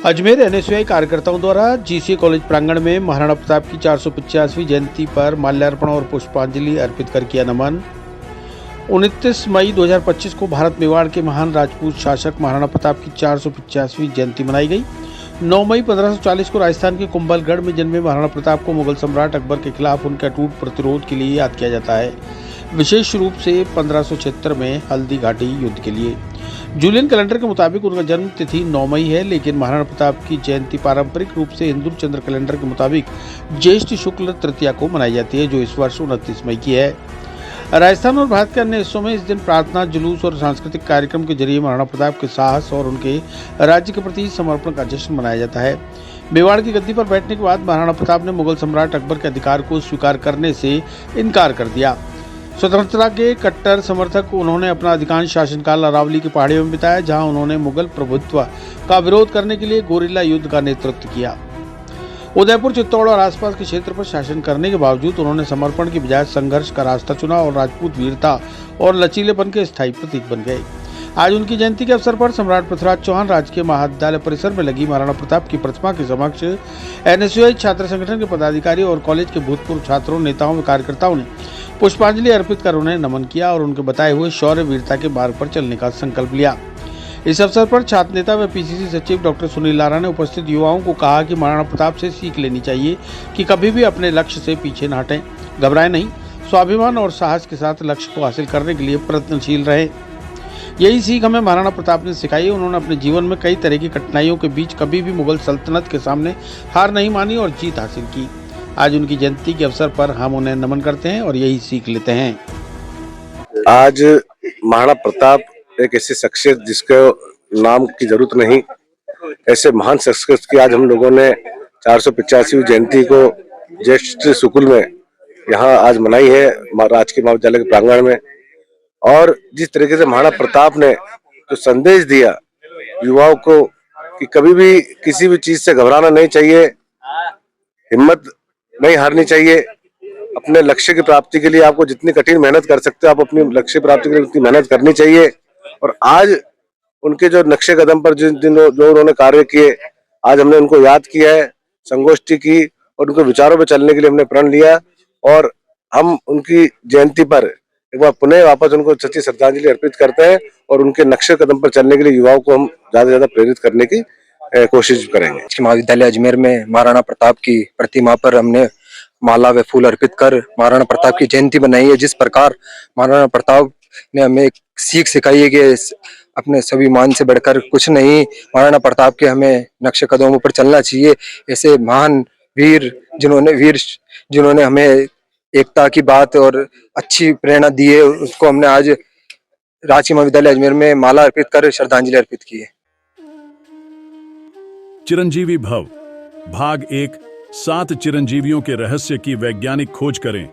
Ajmer NSUI कार्यकर्ताओं द्वारा GCA college प्रांगण में महाराणा प्रताप की 450वीं जयंती पर माल्यार्पण और पुष्पांजलि अर्पित कर किया नमन। 29 मई 2025 को भारत मेवाड़ के महान राजपूत शासक महाराणा प्रताप की 450वीं जयंती मनाई गई। 9 मई 1540 को राजस्थान के कुंभलगढ़ में जन्मे महाराणा प्रताप को मुगल सम्राट अकबर के खिलाफ उनके अटूट प्रतिरोध के लिए याद किया जाता है, विशेष रूप से 1576 में हल्दी घाटी युद्ध के लिए। जूलियन कैलेंडर के मुताबिक उनका जन्म तिथि 9 मई है, लेकिन महाराणा प्रताप की जयंती पारंपरिक रूप से हिंदू चंद्र कैलेंडर के मुताबिक ज्येष्ठ शुक्ल तृतीया को मनाई जाती है, जो इस वर्ष 29 मई की है। राजस्थान और भारत के अन्य हिस्सों में इस दिन प्रार्थना, जुलूस और सांस्कृतिक कार्यक्रम के जरिए महाराणा प्रताप के साहस और उनके राज्य के प्रति समर्पण का जश्न मनाया जाता है। मेवाड़ की गद्दी पर बैठने के बाद महाराणा प्रताप ने मुगल सम्राट अकबर के अधिकार को स्वीकार करने से इनकार कर दिया। स्वतंत्रता के कट्टर समर्थक उन्होंने अपना अधिकांश शासनकाल अरावली की पहाड़ियों में बिताया, जहां उन्होंने मुगल प्रभुत्व का विरोध करने के लिए गोरिल्ला युद्ध का नेतृत्व किया। उदयपुर, चित्तौड़ और आसपास के क्षेत्र पर शासन करने के बावजूद उन्होंने समर्पण की बजाय संघर्ष का रास्ता चुना और राजपूत वीरता और लचीलेपन के स्थायी प्रतीक बन गए। आज उनकी जयंती के अवसर पर सम्राट पृथ्वीराज चौहान राजकीय महाविद्यालय परिसर में लगी महाराणा प्रताप की प्रतिमा के समक्ष एनएसयूआई छात्र संगठन के पदाधिकारी और कॉलेज के भूतपूर्व छात्रों, नेताओं व कार्यकर्ताओं ने पुष्पांजलि अर्पित कर उन्हें नमन किया और उनके बताए हुए शौर्य वीरता के मार्ग पर चलने का संकल्प लिया। इस अवसर पर छात्र नेता व पीसीसी सचिव डॉक्टर सुनील लारा ने उपस्थित युवाओं को कहा कि महाराणा प्रताप से सीख लेनी चाहिए कि कभी भी अपने लक्ष्य से पीछे न हटें, घबराएं नहीं, स्वाभिमान और साहस के साथ लक्ष्य को हासिल करने के लिए प्रयत्नशील रहें। यही सीख हमें महाराणा प्रताप ने सिखाई। उन्होंने अपने जीवन में कई तरह की कठिनाइयों के बीच कभी भी मुगल सल्तनत के सामने हार नहीं मानी और जीत हासिल की। आज उनकी जयंती के अवसर पर हम उन्हें नमन करते हैं और यही सीख लेते हैं। आज महाराणा प्रताप एक ऐसी शख्सियत जिसके नाम की जरूरत नहीं, ऐसे महान शख्सियत की आज हम लोगों ने 485वीं जयंती को ज्येष्ठ शुक्ल में यहाँ आज मनाई है राजकीय महाविद्यालय के प्रांगण में। और जिस तरीके से महाराणा प्रताप ने जो संदेश दिया युवाओं को कि कभी भी किसी भी चीज से घबराना नहीं चाहिए, हिम्मत नहीं हारनी चाहिए, अपने लक्ष्य की प्राप्ति के लिए आपको जितनी कठिन मेहनत कर सकते हो आप अपनी लक्ष्य प्राप्ति के लिए उतनी मेहनत करनी चाहिए। और आज उनके जो नक्शे कदम पर जो उन्होंने कार्य किए, आज हमने उनको याद किया है, संगोष्ठी की और उनके विचारों पर चलने के लिए हमने प्रण लिया और हम उनकी जयंती पर एक बार पुनः वापस उनको सच्ची श्रद्धांजलि अर्पित करते हैं और उनके नक्शे कदम पर चलने के लिए युवाओं को हम ज्यादा से ज्यादा प्रेरित करने की कोशिश करेंगे। महाविद्यालय अजमेर में महाराणा प्रताप की प्रतिमा पर हमने माला व फूल अर्पित कर महाराणा प्रताप की जयंती बनाई है। जिस प्रकार महाराणा प्रताप ने हमें एक सीख सिखाई है कि अपने सभी मान से बढ़कर कुछ नहीं, महाराणा प्रताप के हमें नक्शे कदमों पर चलना चाहिए। ऐसे महान वीर जिन्होंने हमें एकता की बात और अच्छी प्रेरणा दी है, उसको हमने आज राजकीय महाविद्यालय अजमेर में माला अर्पित कर श्रद्धांजलि अर्पित की है। चिरंजीवी भव भाग 1 7 चिरंजीवियों के रहस्य की वैज्ञानिक खोज करें।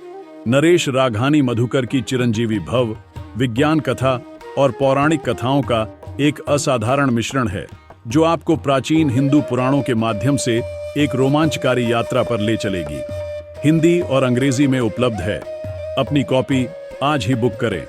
नरेश राघानी मधुकर की चिरंजीवी भव विज्ञान कथा और पौराणिक कथाओं का एक असाधारण मिश्रण है, जो आपको प्राचीन हिंदू पुराणों के माध्यम से एक रोमांचकारी यात्रा पर ले चलेगी। हिंदी और अंग्रेजी में उपलब्ध है। अपनी कॉपी आज ही बुक करें।